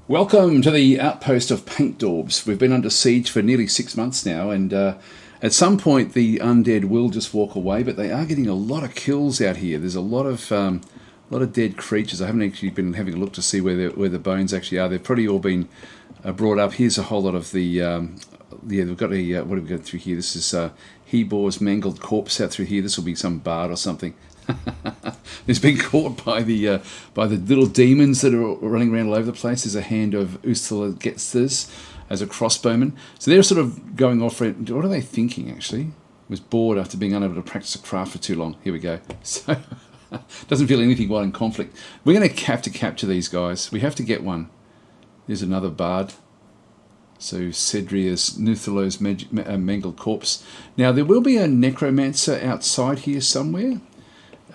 Welcome to the outpost of paint daubs. We've been under siege for nearly 6 months now, and at some point the undead will just walk away, but they are getting a lot of kills out here. There's a lot of dead creatures. I haven't actually been having a look to see where the bones actually are. They've probably all been brought up. Here's a whole lot of the yeah, we've got a what have we got through here? This is Hebor's mangled corpse out through here. This will be some bard or something. It's been caught by the little demons that are running around all over the place. There's a hand of Uthalagetzes as a crossbowman. So they're sort of going off. What are they thinking, actually? Was bored after being unable to practice a craft for too long. Here we go. So doesn't feel anything while in conflict. We're going to have to capture these guys. We have to get one. There's another bard. So Cedria's Nuthalo's mangled corpse. Now there will be a necromancer outside here somewhere.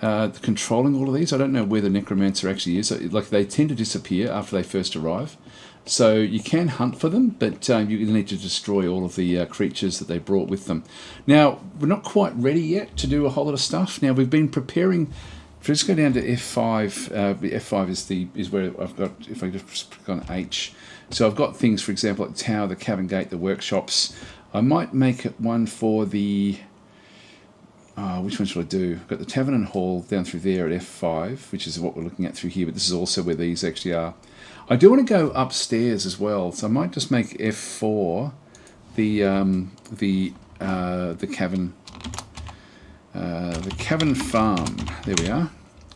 Controlling all of these. I don't know where the necromancer actually is. Like, they tend to disappear after they first arrive, so you can hunt for them, but you need to destroy all of the creatures that they brought with them. Now we're not quite ready yet to do a whole lot of stuff. Now we've been preparing. If I just go down to F5, F5 is where I've got. If I just click on H, so I've got things, for example, like the tower, the cavern gate, the workshops. I might make it one for the. Which one should I do? I've got the tavern and hall down through there at F5, which is what we're looking at through here, but this is also where these actually are. I do want to go upstairs as well, so I might just make F4 the cavern farm. There we are,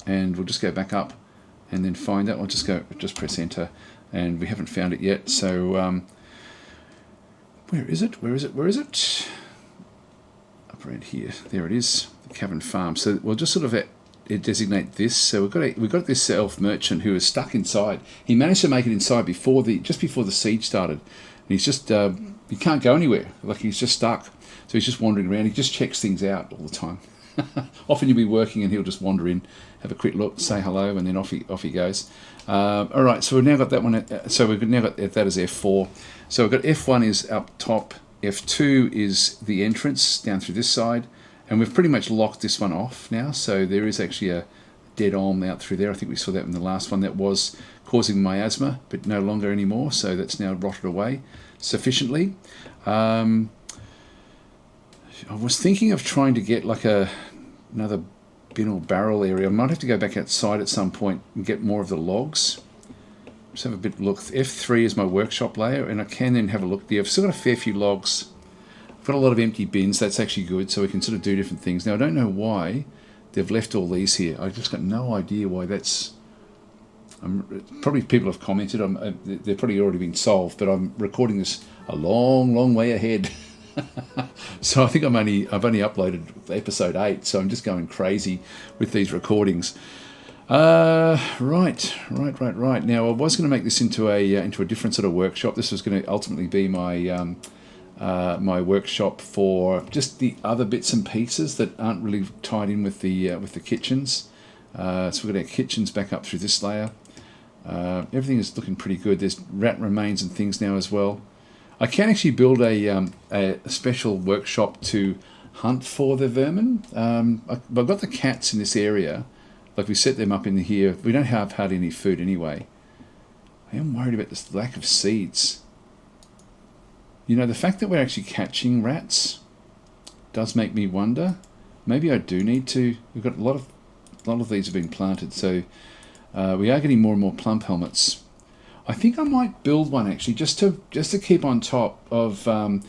and we'll just go back up and then find it. I'll just press enter, and we haven't found it yet. So where is it? Where is it? Where is it? Around here, there it is, the cavern farm. So we'll just sort of designate this. So we've got this elf merchant who is stuck inside. He managed to make it inside just before the siege started, and he's just he can't go anywhere. Like, he's just stuck. So he's just wandering around. He just checks things out all the time. Often you'll be working and he'll just wander in, have a quick look, say hello, and then off he goes. All right, so we've now got that one. So we've now got that as F4. So we've got F1 is up top. F2 is the entrance down through this side, and we've pretty much locked this one off now, so there is actually a dead olm out through there. I think we saw that in the last one. That was causing miasma, but no longer anymore, so that's now rotted away sufficiently. I was thinking of trying to get like another bin or barrel area. I might have to go back outside at some point and get more of the logs. Just have a bit of a look. F3 is my workshop layer, and I can then have a look there. I've still got a fair few logs. I've got a lot of empty bins. That's actually good, so we can sort of do different things. Now, I don't know why they've left all these here. I've just got no idea why that's... probably people have commented. They're probably already been solved, but I'm recording this a long, long way ahead. So I think I've only uploaded episode 8, so I'm just going crazy with these recordings. Right. Now, I was going to make this into a different sort of workshop. This was going to ultimately be my my workshop for just the other bits and pieces that aren't really tied in with the kitchens. So we've got our kitchens back up through this layer. Everything is looking pretty good. There's rat remains and things now as well. I can actually build a special workshop to hunt for the vermin. I've got the cats in this area. Like, we set them up in here. We don't have hardly any food anyway. I am worried about this lack of seeds. You know, the fact that we're actually catching rats does make me wonder. Maybe I do need to. We've got a lot of these have been planted, so we are getting more and more plump helmets. I think I might build one actually, just to keep on top of the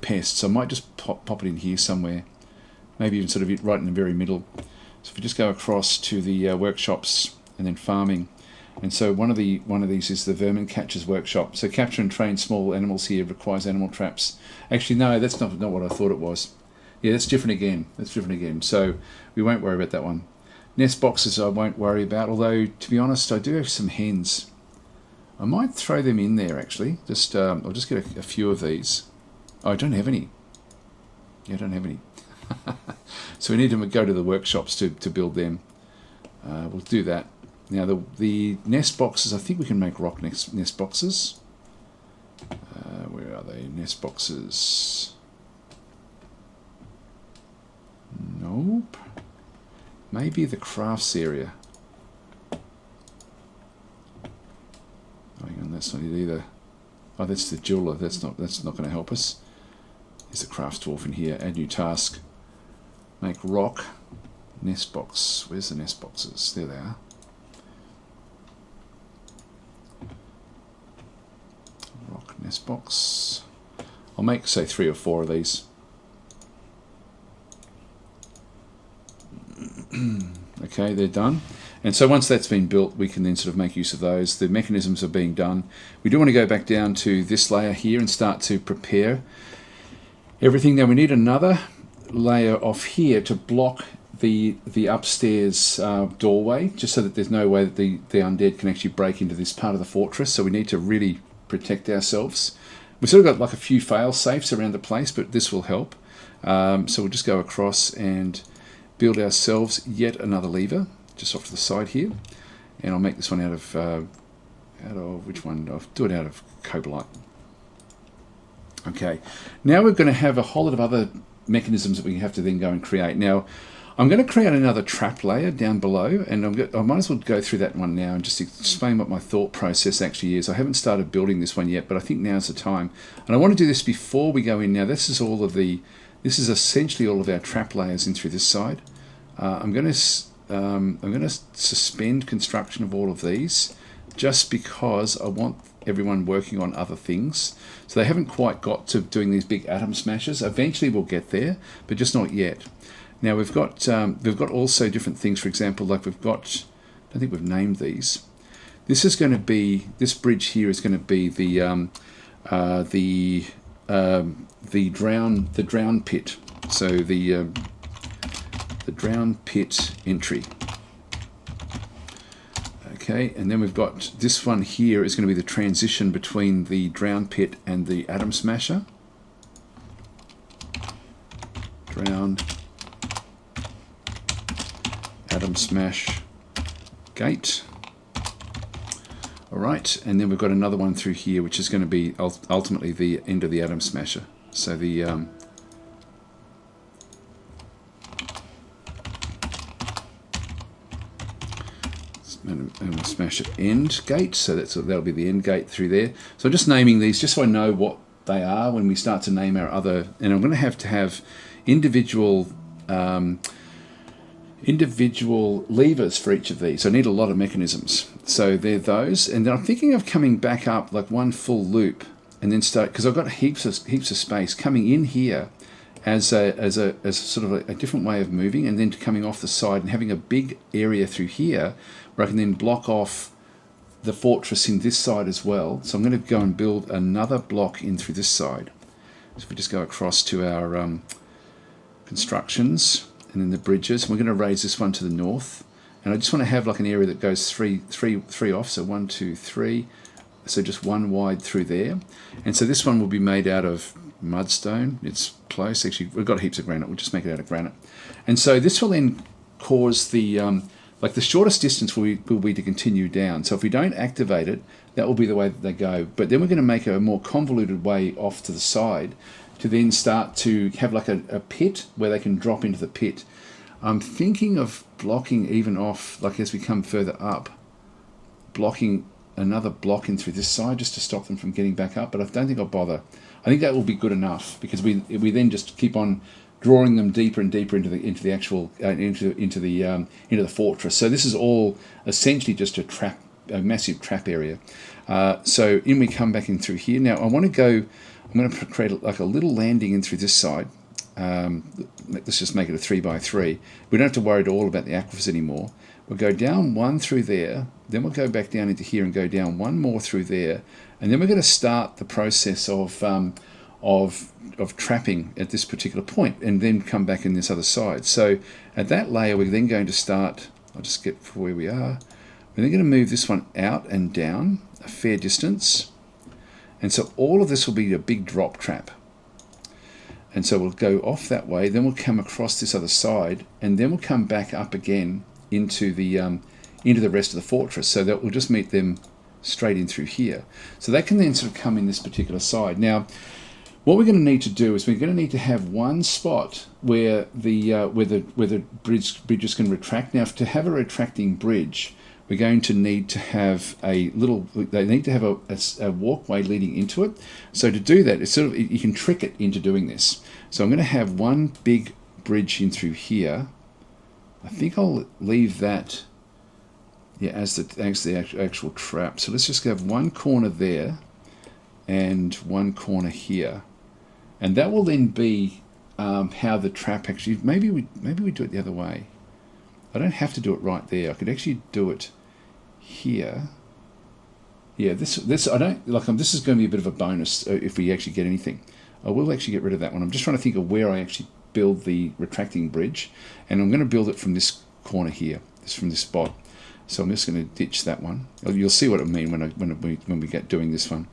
pests. I might just pop it in here somewhere. Maybe even sort of right in the very middle. So if we just go across to the workshops and then farming, and so one of these is the vermin catcher's workshop. So capture and train small animals here requires animal traps. Actually, no, that's not what I thought it was. Yeah, that's different again. So we won't worry about that one. Nest boxes I won't worry about. Although, to be honest, I do have some hens. I might throw them in there actually. I'll just get a few of these. Oh, I don't have any. Yeah, I don't have any. So we need to go to the workshops to build them. We'll do that. Now the nest boxes, I think we can make rock nest boxes. Where are they? Nest boxes. Nope. Maybe the crafts area. that's not it either. Oh, that's the jeweler. That's not going to help us. There's the crafts dwarf in here. Add new task. Make rock nest box. Where's the nest boxes? There they are. Rock nest box. I'll make, say, 3 or 4 of these. Okay, they're done. And so once that's been built, we can then sort of make use of those. The mechanisms are being done. We do want to go back down to this layer here and start to prepare everything. Now we need another layer off here to block the upstairs doorway, just so that there's no way that the undead can actually break into this part of the fortress. So we need to really protect ourselves. We've sort of got like a few fail safes around the place, but this will help. So we'll just go across and build ourselves yet another lever just off to the side here, and I'll make this one out of which one? I'll do it out of cobalt. Okay, now we're going to have a whole lot of other mechanisms that we have to then go and create. Now I'm going to create another trap layer down below, and I might as well go through that one now and just explain what my thought process actually is. I haven't started building this one yet, but I think now's the time, and I want to do this before we go in. Now this is essentially all of our trap layers in through this side. I'm going to suspend construction of all of these just because I want everyone working on other things. So they haven't quite got to doing these big atom smashes. Eventually we'll get there, but just not yet. Now we've got also different things. For example, like I don't think we've named these. This is going to be, this bridge here is going to be the drown pit. So the drown pit entry. Okay, and then we've got this one here is going to be the transition between the drown pit and the atom smasher. Drown atom smash gate. All right, and then we've got another one through here, which is going to be ultimately the end of the atom smasher. So the atom smasher end gate. So that'll be the end gate through there. So I'm just naming these just so I know what they are when we start to name our other. And I'm going to have individual levers for each of these. So I need a lot of mechanisms. So they're those, and then I'm thinking of coming back up like one full loop, and then start, because I've got heaps of space coming in here as a sort of a different way of moving, and then coming off the side and having a big area through here where I can then block off the fortress in this side as well. So I'm going to go and build another block in through this side. So if we just go across to our constructions and then the bridges, we're going to raise this one to the north, and I just want to have like an area that goes three off. So 1, 2, 3. So just one wide through there, and so this one will be made out of mudstone. It's close, actually. We've got heaps of granite. We'll just make it out of granite, and so this will then cause the like the shortest distance will be to continue down. So if we don't activate it, that will be the way that they go. But then we're going to make a more convoluted way off to the side to then start to have like a pit where they can drop into the pit. I'm thinking of blocking even off, like as we come further up, blocking another block in through this side just to stop them from getting back up, but I don't think I'll bother. I think that will be good enough, because we then just keep on drawing them deeper and deeper into the actual into the fortress. So this is all essentially just a massive trap area. So in we come back in through here. Now I'm going to create like a little landing in through this side. Let's just make it a 3x3. We don't have to worry at all about the aquifers anymore. We'll go down one through there, then we'll go back down into here and go down one more through there, and then we're going to start the process of trapping at this particular point, and then come back in this other side. So at that layer, we're then going to start. I'll just get for where we are. We're then going to move this one out and down a fair distance, and so all of this will be a big drop trap. And so we'll go off that way, then we'll come across this other side, and then we'll come back up again into the rest of the fortress, so that we'll just meet them straight in through here. So they can then sort of come in this particular side. Now, what we're going to need to do is we're going to need to have one spot where the bridges can retract. Now, to have a retracting bridge, we're going to need to have they need to have a walkway leading into it. So to do that, it's sort of, you can trick it into doing this. So I'm going to have one big bridge in through here. I think I'll leave that, yeah, as the actual trap. So let's just have one corner there and one corner here, and that will then be how the trap actually. Maybe we do it the other way. I don't have to do it right there. I could actually do it here. Yeah, this I don't like. This is going to be a bit of a bonus if we actually get anything. I will actually get rid of that one. I'm just trying to think of where I actually build the retracting bridge, and I'm going to build it from this corner here, from this spot. So I'm just going to ditch that one. You'll see what I mean when we get doing this one.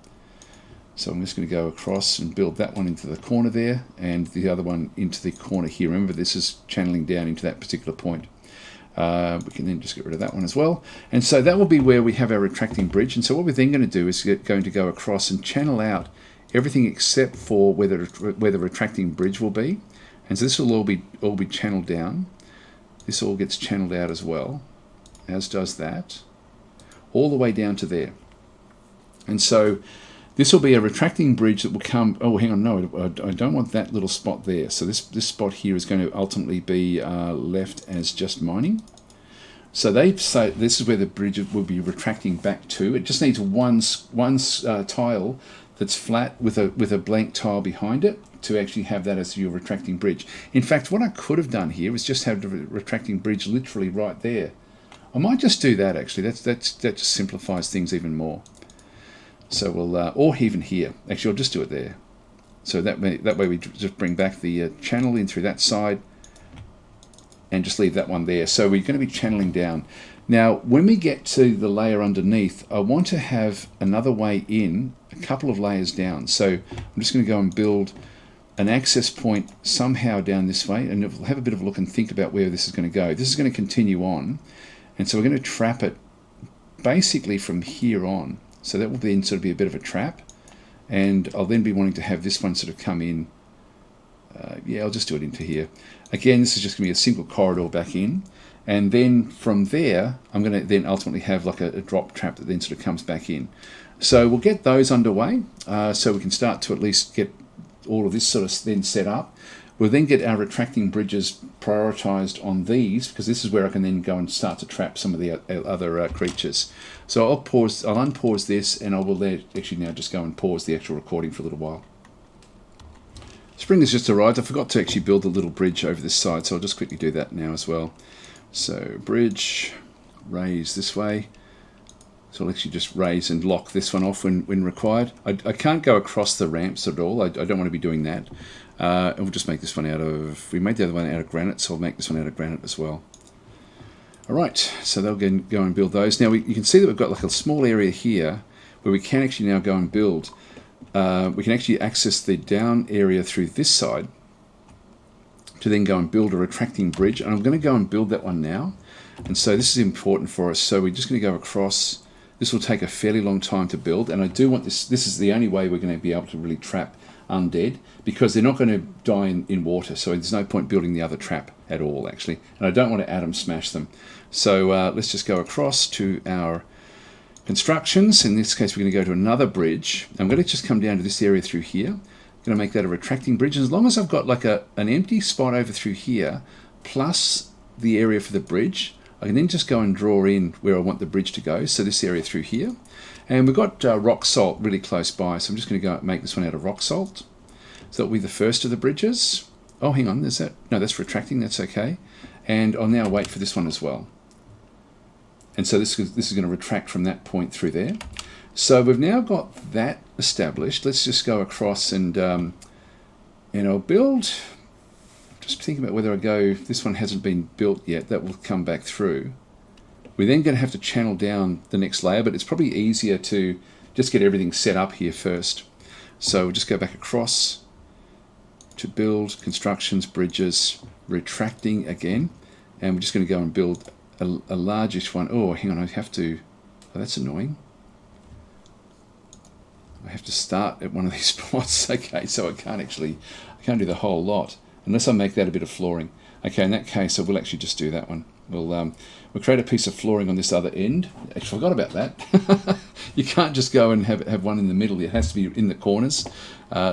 So I'm just going to go across and build that one into the corner there, and the other one into the corner here. Remember, this is channeling down into that particular point. We can then just get rid of that one as well. And so that will be where we have our retracting bridge. And so what we're then going to do is going to go across and channel out everything except for where the retracting bridge will be. And so this will all be channeled down. This all gets channeled out as well, as does that, all the way down to there. And so this will be a retracting bridge that will come. Oh, hang on, no, I don't want that little spot there. So this spot here is going to ultimately be left as just mining. So they say this is where the bridge will be retracting back to. It just needs one tile that's flat with a blank tile behind it to actually have that as your retracting bridge. In fact, what I could have done here is just have the retracting bridge literally right there. I might just do that actually. That just simplifies things even more. So we'll, or even here. Actually, I'll just do it there. So that way we just bring back the channel in through that side, and just leave that one there. So we're going to be channeling down. Now, when we get to the layer underneath, I want to have another way in, a couple of layers down. So I'm just going to go and build an access point somehow down this way, and we'll have a bit of a look and think about where this is going to go. This is going to continue on, and so we're going to trap it basically from here on. So that will then sort of be a bit of a trap, and I'll then be wanting to have this one sort of come in. Yeah, I'll just do it into here. Again, this is just going to be a single corridor back in, and then from there, I'm going to then ultimately have like a drop trap that then sort of comes back in. So we'll get those underway, so we can start to at least get all of this sort of then set up. We'll then get our retracting bridges prioritized on these, because this is where I can then go and start to trap some of the other creatures. So I'll unpause this, and I will actually now just go and pause the actual recording for a little while. Spring has just arrived. I forgot to actually build a little bridge over this side, so I'll just quickly do that now as well. So bridge, raise this way. So I'll actually just raise and lock this one off when required. I can't go across the ramps at all. I don't want to be doing that. And we'll just make this one out of, we made the other one out of granite, so I'll make this one out of granite as well. Alright, so they'll go and build those. Now you can see that we've got like a small area here where we can actually now go and build. We can actually access the down area through this side to then go and build a retracting bridge. And I'm going to go and build that one now. And so this is important for us. So we're just going to go across. This will take a fairly long time to build, and I do want this. This is the only way we're going to be able to really trap undead, because they're not going to die in water, so there's no point building the other trap at all, actually. And I don't want to atom smash them. So let's just go across to our constructions. In this case, we're going to go to another bridge. I'm going to just come down to this area through here. I'm going to make that a retracting bridge. And as long as I've got like an empty spot over through here, plus the area for the bridge, I can then just go and draw in where I want the bridge to go. So this area through here. And we've got rock salt really close by. So I'm just going to go and make this one out of rock salt. So that'll be the first of the bridges. Oh, hang on, there's that. No, that's retracting, that's okay. And I'll now wait for this one as well. And so this is going to retract from that point through there. So we've now got that established. Let's just go across and I'll build. Just thinking about whether I go, this one hasn't been built yet, that will come back through. We're then going to have to channel down the next layer, but it's probably easier to just get everything set up here first. So we'll just go back across to build, constructions, bridges, retracting again. And we're just going to go and build a largish one. Oh, hang on, I have to, oh, that's annoying. I have to start at one of these spots. Okay, so I can't do the whole lot unless I make that a bit of flooring. Okay, in that case, I will actually just do that one. We'll create a piece of flooring on this other end. Actually, forgot about that. You can't just go and have one in the middle. It has to be in the corners.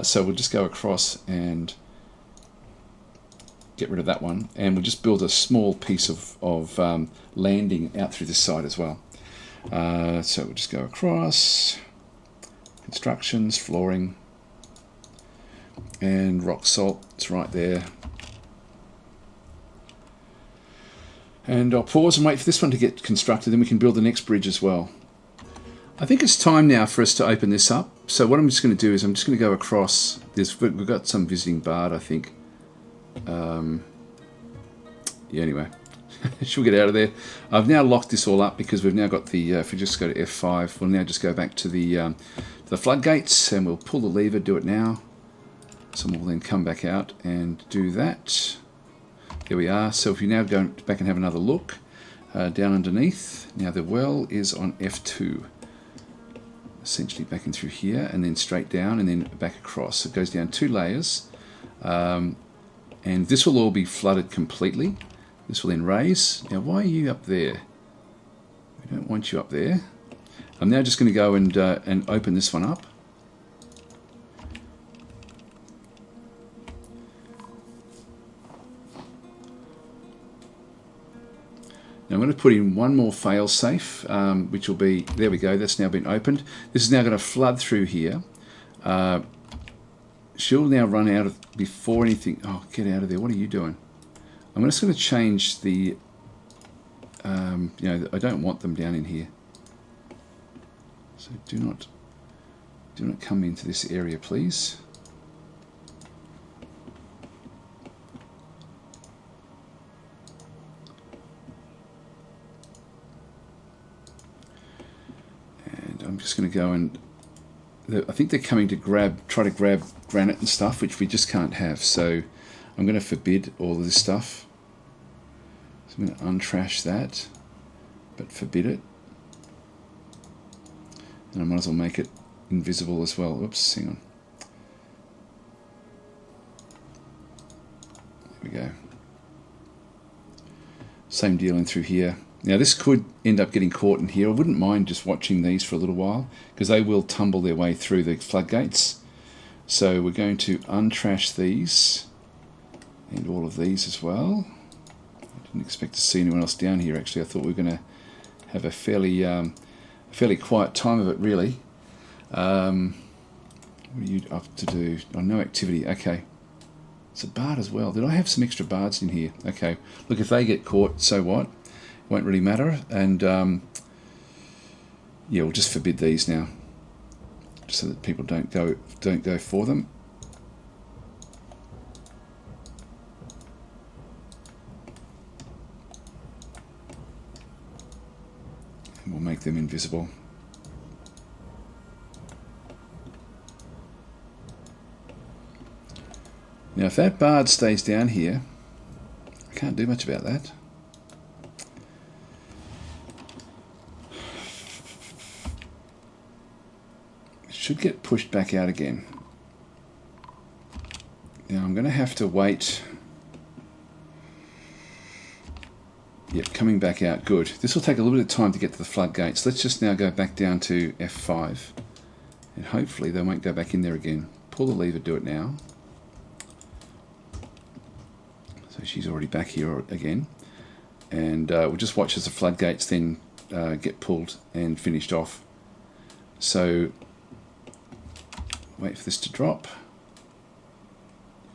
So we'll just go across and get rid of that one, and we'll just build a small piece of landing out through this side as well. So we'll just go across, constructions, flooring, and rock salt. It's right there. And I'll pause and wait for this one to get constructed, then we can build the next bridge as well. I think it's time now for us to open this up. So what I'm just going to do is I'm just going to go across this. We've got some visiting bard, I think. Yeah, anyway, she'll get out of there. I've now locked this all up because we've now got the, if we just go to F5, we'll now just go back to the floodgates, and we'll pull the lever, do it now. Someone will then come back out and do that. There we are. So if you now go back and have another look, down underneath, now the well is on F2. Essentially back in through here, and then straight down, and then back across. So it goes down 2 layers. And this will all be flooded completely. This will then raise. Now, why are you up there? We don't want you up there. I'm now just going to go and open this one up. Now I'm going to put in one more fail-safe, which will be, there we go, that's now been opened. This is now going to flood through here. She'll now run out of, before anything, oh, get out of there, what are you doing? I'm just going to change the, you know, I don't want them down in here. So do not come into this area, please. I'm just going to go and I think they're coming to try to grab granite and stuff, which we just can't have. So I'm going to forbid all of this stuff. So I'm going to untrash that, but forbid it. And I might as well make it invisible as well. Oops, hang on. There we go. Same deal in through here. Now this could end up getting caught in here. I wouldn't mind just watching these for a little while, because they will tumble their way through the floodgates. So we're going to untrash these and all of these as well. I didn't expect to see anyone else down here actually. I thought we were going to have a fairly quiet time of it really. What are you up to do? Oh, no activity. Okay. It's a bard as well. Did I have some extra bards in here? Okay. Look, if they get caught, so what? Won't really matter, and yeah, we'll just forbid these now, just so that people don't go for them. And we'll make them invisible. Now, if that bard stays down here, I can't do much about that. Should get pushed back out again. Now I'm going to have to wait. Yep, coming back out. Good. This will take a little bit of time to get to the floodgates. Let's just now go back down to F5. And hopefully they won't go back in there again. Pull the lever, do it now. So she's already back here again. And we'll just watch as the floodgates then get pulled and finished off. So wait for this to drop.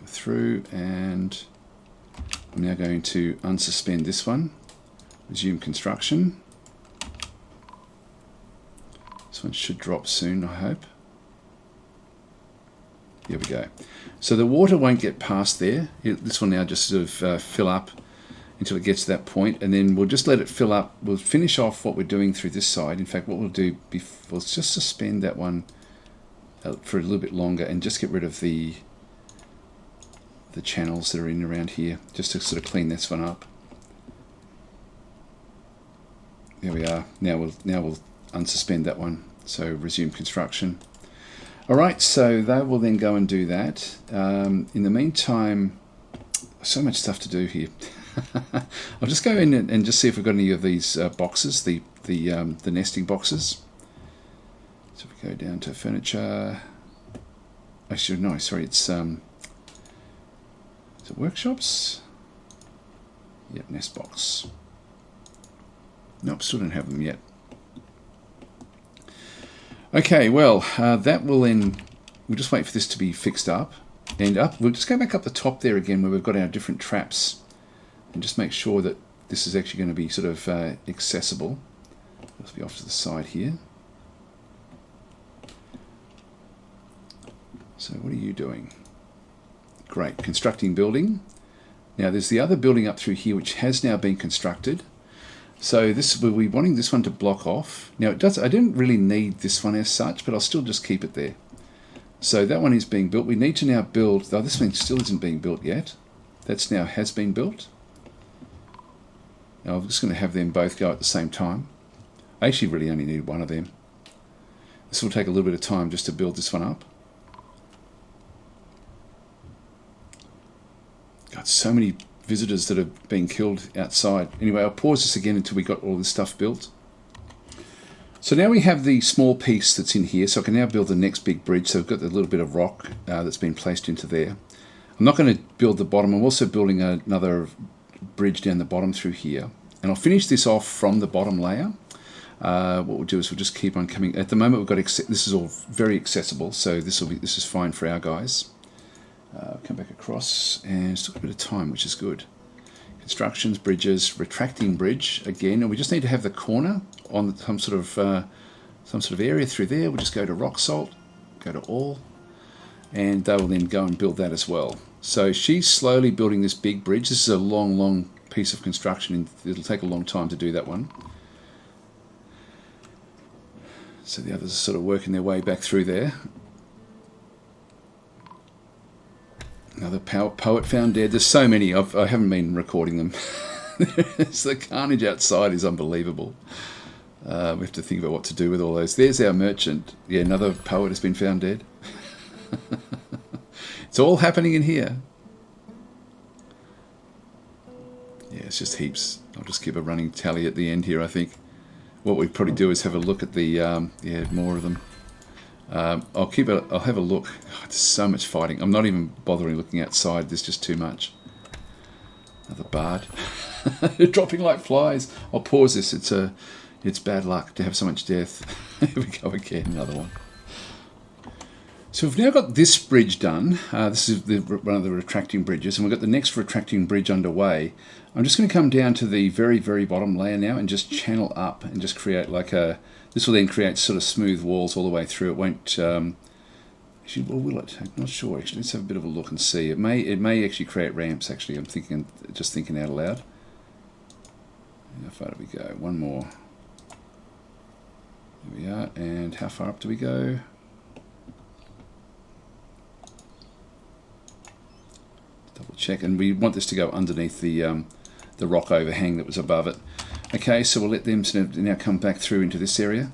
Go through, and I'm now going to unsuspend this one. Resume construction. This one should drop soon, I hope. Here we go. So the water won't get past there. This will now just sort of fill up until it gets to that point, and then we'll just let it fill up. We'll finish off what we're doing through this side. In fact, what we'll do, we'll just suspend that one for a little bit longer and just get rid of the channels that are in around here, just to sort of clean this one up. There we are. Now we'll unsuspend that one. So resume construction. All right, so they will then go and do that. In the meantime, so much stuff to do here. I'll just go in and just see if we've got any of these boxes, the nesting boxes. So if we go down to furniture, actually no, sorry, it's is it workshops? Yep, nest box. Nope, still don't have them yet. Okay, well, that will then, we'll just wait for this to be fixed up. And we'll just go back up the top there again where we've got our different traps and just make sure that this is actually going to be sort of accessible. Let's be off to the side here. So what are you doing? Great, constructing building. Now there's the other building up through here which has now been constructed. So this we'll be wanting this one to block off. Now it does. I didn't really need this one as such, but I'll still just keep it there. So that one is being built. We need to now build. Though this one still isn't being built yet. That's now has been built. Now I'm just going to have them both go at the same time. I actually really only need one of them. This will take a little bit of time just to build this one up. Got so many visitors that have been killed outside. Anyway, I'll pause this again until we got all this stuff built. So now we have the small piece that's in here, so I can now build the next big bridge. So I've got the little bit of rock that's been placed into there. I'm not going to build the bottom. I'm also building another bridge down the bottom through here. And I'll finish this off from the bottom layer. What we'll do is we'll just keep on coming. At the moment, we've got this is all very accessible, so this is fine for our guys. Come back across and still got a bit of time, which is good. Constructions, bridges, retracting bridge again, and we just need to have the corner on some sort of area through there. We'll just go to rock salt, go to all, and they will then go and build that as well. So she's slowly building this big bridge. This is a long piece of construction, and it'll take a long time to do that one. So the others are sort of working their way back through there. Another poet found dead. There's so many. I haven't been recording them. The carnage outside is unbelievable. We have to think about what to do with all those. There's our merchant. Yeah, another poet has been found dead. It's all happening in here. Yeah, it's just heaps. I'll just keep a running tally at the end here, I think. What we probably do is have a look at the, yeah, more of them. I'll have a look. Oh, there's so much fighting. I'm not even bothering looking outside. There's just too much. Another bard. They're dropping like flies. I'll pause this. It's bad luck to have so much death. Here we go again. Another one. So we've now got this bridge done. This is one of the retracting bridges, and we've got the next retracting bridge underway. I'm just going to come down to the very bottom layer now and just channel up and just create like a. This will then create sort of smooth walls all the way through. It won't. Actually, well, will it? I'm not sure. Actually, let's have a bit of a look and see. It may actually create ramps. Actually, I'm just thinking out loud. How far do we go? One more. There we are. And how far up do we go? Double check, and we want this to go underneath the rock overhang that was above it. Okay, so we'll let them now come back through into this area.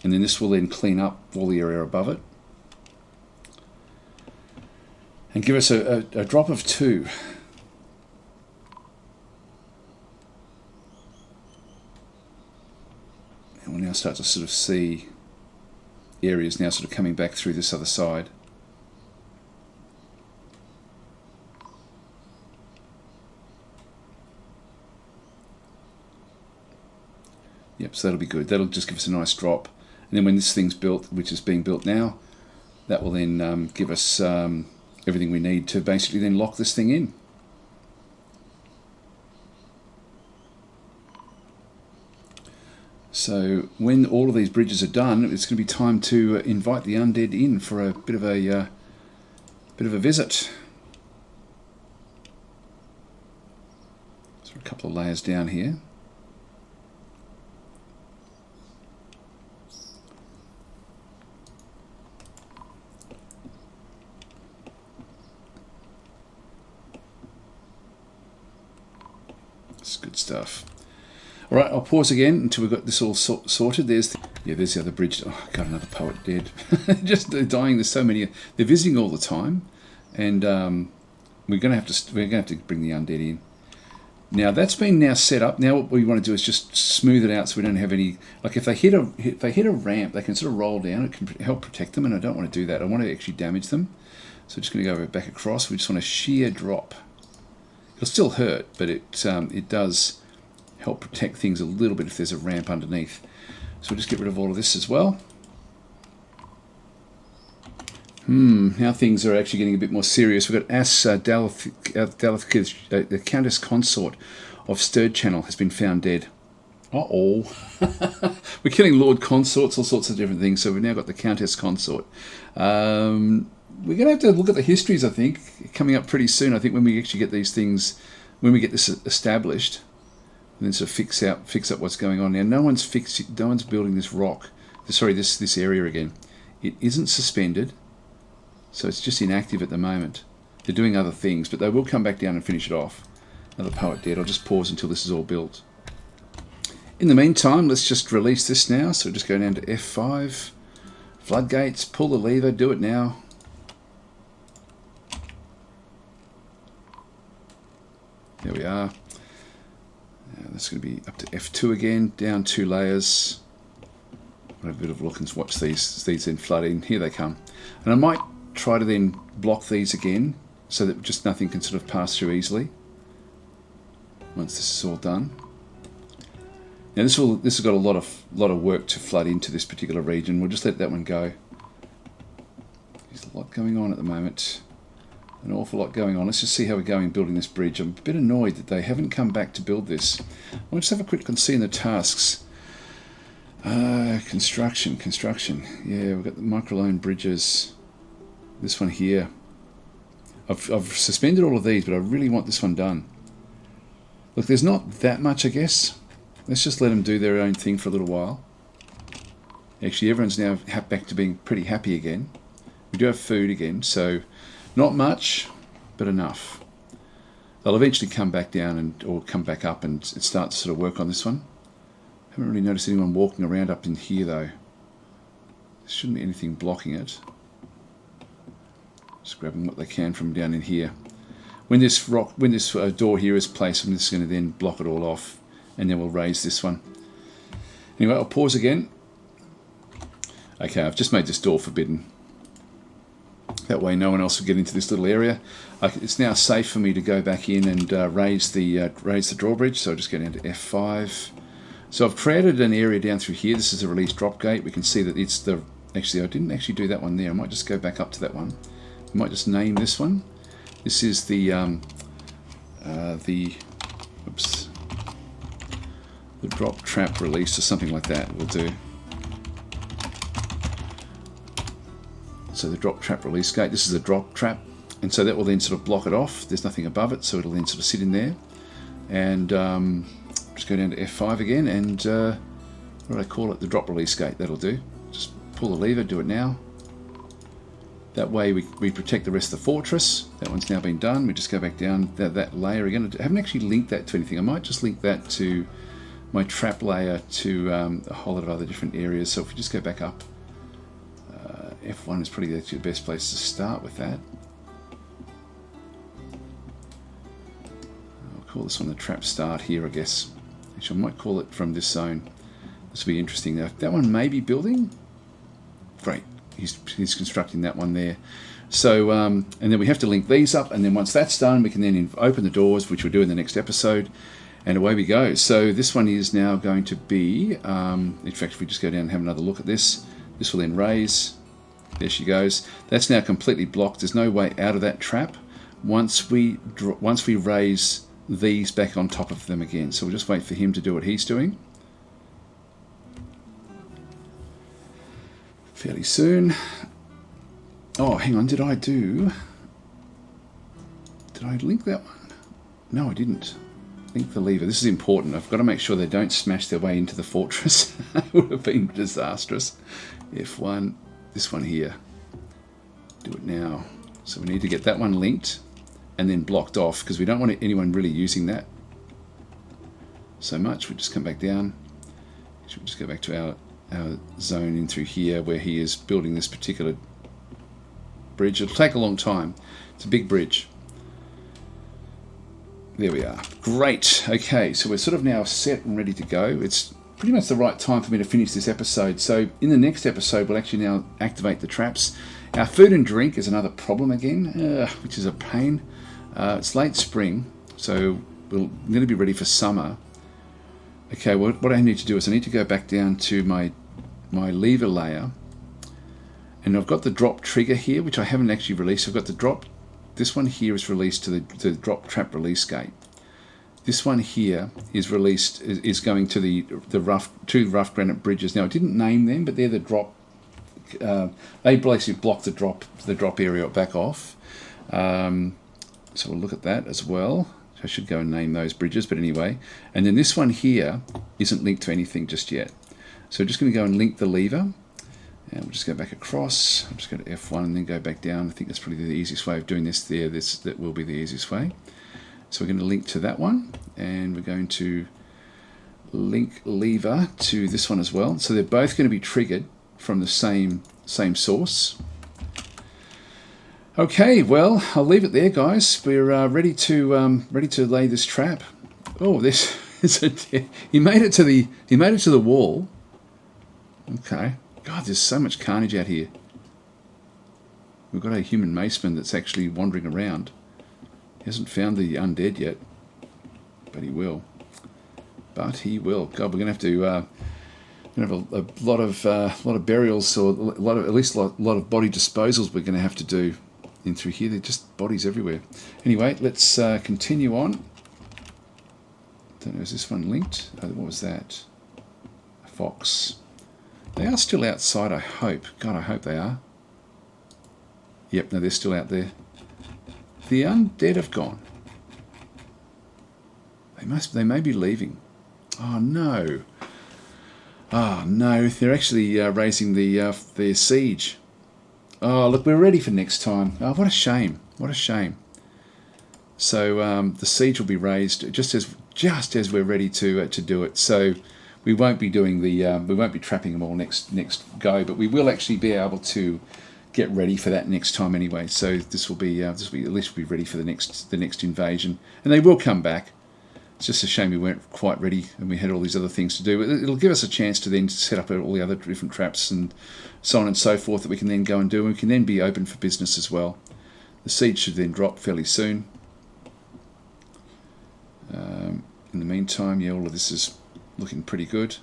And then this will then clean up all the area above it. And give us a drop of 2. And we'll now start to sort of see areas now sort of coming back through this other side. Yep, so that'll be good. That'll just give us a nice drop. And then when this thing's built, which is being built now, that will then give us everything we need to basically then lock this thing in. So when all of these bridges are done, it's going to be time to invite the undead in for a bit of a visit. So a couple of layers down here. It's good stuff. All right, I'll pause again until we've got this all sorted. There's the other bridge. Oh, got another poet dead. Just dying. There's so many. They're visiting all the time, and we're going to have to bring the undead in. Now that's been now set up. Now what we want to do is just smooth it out so we don't have any. Like if they hit a ramp, they can sort of roll down. It can help protect them, and I don't want to do that. I want to actually damage them. So we're just going to go back across. We just want a sheer drop. It'll still hurt, but it does help protect things a little bit if there's a ramp underneath. So we'll just get rid of all of this as well. Now things are actually getting a bit more serious. We've got Daleth, the Countess Consort of Stirred Channel, has been found dead. Uh-oh. We're killing Lord Consorts, all sorts of different things. So we've now got the Countess Consort. We're going to have to look at the histories, I think, coming up pretty soon. I think when we actually get these things, when we get this established, and then sort of fix up what's going on. Now, no one's building this rock. Sorry, this area again. It isn't suspended. So it's just inactive at the moment. They're doing other things, but they will come back down and finish it off. Another poet dead. I'll just pause until this is all built. In the meantime, let's just release this now. So just go down to F5. Floodgates, pull the lever, do it now. There we are. Now that's going to be up to F2 again, down 2 layers. I'll have a bit of a look and watch these then flood in. Here they come. And I might try to then block these again so that just nothing can sort of pass through easily once this is all done. Now this has got a lot of work to flood into this particular region. We'll just let that one go. There's a lot going on at the moment. An awful lot going on. Let's just see how we're going building this bridge. I'm a bit annoyed that they haven't come back to build this. I'll just have a quick look and see in the tasks. Construction. Yeah, we've got the microloan bridges. This one here. I've suspended all of these, but I really want this one done. Look, there's not that much, I guess. Let's just let them do their own thing for a little while. Actually, everyone's now back to being pretty happy again. We do have food again, so not much, but enough. They'll eventually come back down or come back up and start to sort of work on this one. Haven't really noticed anyone walking around up in here though. There shouldn't be anything blocking it. Just grabbing what they can from down in here. When this door here is placed, I'm just going to then block it all off, and then we'll raise this one. Anyway, I'll pause again. Okay, I've just made this door forbidden. That way no one else will get into this little area. It's now safe for me to go back in and raise the drawbridge, so I'll just go down to F5. So I've created an area down through here. This is a release drop gate. We can see that it's the... Actually, I didn't actually do that one there. I might just go back up to that one. I might just name this one. This is the drop trap release or something like that will do. So the drop trap release gate, this is a drop trap, and so that will then sort of block it off. There's nothing above it, so it'll then sort of sit in there. And just go down to F5 again, and what do I call it? The drop release gate, that'll do. Just pull the lever, do it now. That way we protect the rest of the fortress. That one's now been done. We just go back down that layer again. I haven't actually linked that to anything. I might just link that to my trap layer to a whole lot of other different areas. So if we just go back up, F1 is probably actually the best place to start with that. I'll call this one the trap start here, I guess. Actually, I might call it from this zone. This will be interesting. Now, that one may be building. Great. He's constructing that one there. So, and then we have to link these up, and then once that's done, we can then open the doors, which we'll do in the next episode, and away we go. So this one is now going to be, in fact, if we just go down and have another look at this, this will then raise. There she goes. That's now completely blocked. There's no way out of that trap once we raise these back on top of them again. So we'll just wait for him to do what he's doing. Fairly soon. Oh, hang on, did I link that one? No, I didn't. Link the lever. This is important. I've got to make sure they don't smash their way into the fortress. It would have been disastrous. F1, this one here. Do it now. So we need to get that one linked and then blocked off because we don't want anyone really using that so much. We just come back down. Actually, we'll just go back to our zone in through here where he is building this particular bridge. It'll take a long time. It's a big bridge. There we are. Great. Okay, so we're sort of now set and ready to go. It's pretty much the right time for me to finish this episode. So in the next episode, we'll actually now activate the traps. Our food and drink is another problem again, which is a pain. It's late spring, so we're going to be ready for summer. Okay, what I need to do is I need to go back down to my lever layer. And I've got the drop trigger here, which I haven't actually released. I've got the drop. This one here is released to the drop trap release gate. This one here is released is going to the rough granite bridges. Now I didn't name them, but they're the drop. They basically block the drop area back off. So we'll look at that as well. I should go and name those bridges, but anyway. And then this one here isn't linked to anything just yet. So we're just going to go and link the lever. And we'll just go back across. I'm just going to F1 and then go back down. I think that's probably the easiest way of doing this there. That will be the easiest way. So we're going to link to that one. And we're going to link lever to this one as well. So they're both going to be triggered from the same source. Okay, well, I'll leave it there, guys. We're ready to lay this trap. Oh, this is he made it to the wall. Okay. God, there's so much carnage out here. We've got a human maceman that's actually wandering around. He hasn't found the undead yet, but he will. God, we're gonna have to have a lot of burials, or at least a lot of body disposals. We're gonna have to do in through here. They're just bodies everywhere. Anyway, let's continue on. Don't know, is this one linked? Oh, what was that? A fox. They are still outside, I hope. God, I hope they are. Yep, no, they're still out there. The undead have gone. They may be leaving. Oh no. Oh no, they're actually raising their siege. Oh, look, we're ready for next time. Oh, what a shame. What a shame. So the siege will be raised just as we're ready to do it. So we won't be doing we won't be trapping them all next go, but we will actually be able to get ready for that next time anyway. So this will be at least be ready for the next invasion, and they will come back. It's just a shame we weren't quite ready and we had all these other things to do. It'll give us a chance to then set up all the other different traps and so on and so forth that we can then go and do, and we can then be open for business as well. The siege should then drop fairly soon. In the meantime, yeah, all of this is looking pretty good.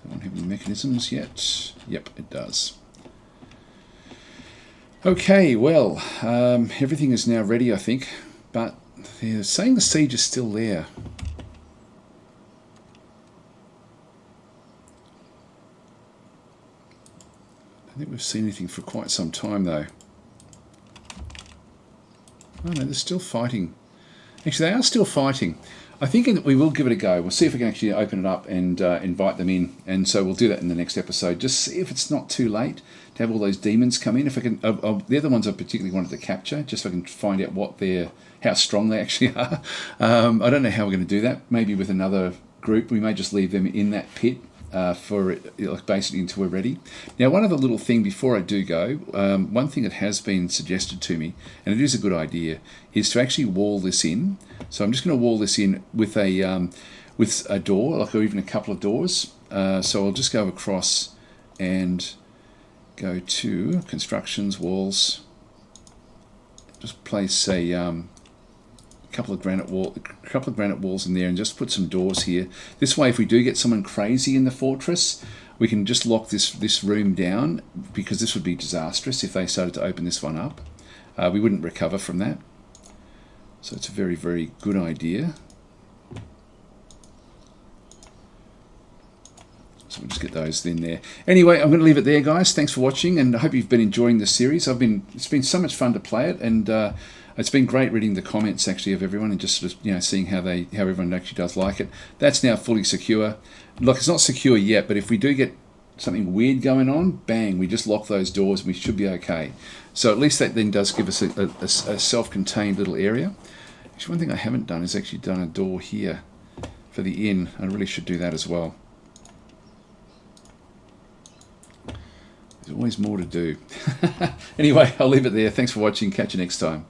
Don't have any mechanisms yet. Yep, it does. Okay, well, everything is now ready, I think, but they're saying the siege is still there. I don't think we've seen anything for quite some time, though. Oh no, they're still fighting. Actually, they are still fighting. I think we will give it a go. We'll see if we can actually open it up and invite them in. And so we'll do that in the next episode. Just see if it's not too late to have all those demons come in. If I can, the other ones I particularly wanted to capture, just so I can find out how strong they actually are. I don't know how we're going to do that. Maybe with another group, we may just leave them in that pit. For it, basically until we're ready. Now, one other little thing before I do go, one thing that has been suggested to me, and it is a good idea, is to actually wall this in. So I'm just going to wall this in with a door, or even a couple of doors. So I'll just go across and go to constructions, walls. Just place a couple of granite walls in there, and just put some doors here. This way, if we do get someone crazy in the fortress, we can just lock this room down, because this would be disastrous if they started to open this one up. We wouldn't recover from that. So it's a very, very good idea. So we'll just get those in there. Anyway, I'm going to leave it there, guys. Thanks for watching, and I hope you've been enjoying this series. It's been so much fun to play it, and it's been great reading the comments actually of everyone, and just sort of, seeing how everyone actually does like it. That's now fully secure. Look, it's not secure yet, but if we do get something weird going on, bang, we just lock those doors and we should be okay. So at least that then does give us a self-contained little area. Actually, one thing I haven't done is actually done a door here for the inn. I really should do that as well. Always more to do. Anyway, I'll leave it there. Thanks for watching. Catch you next time.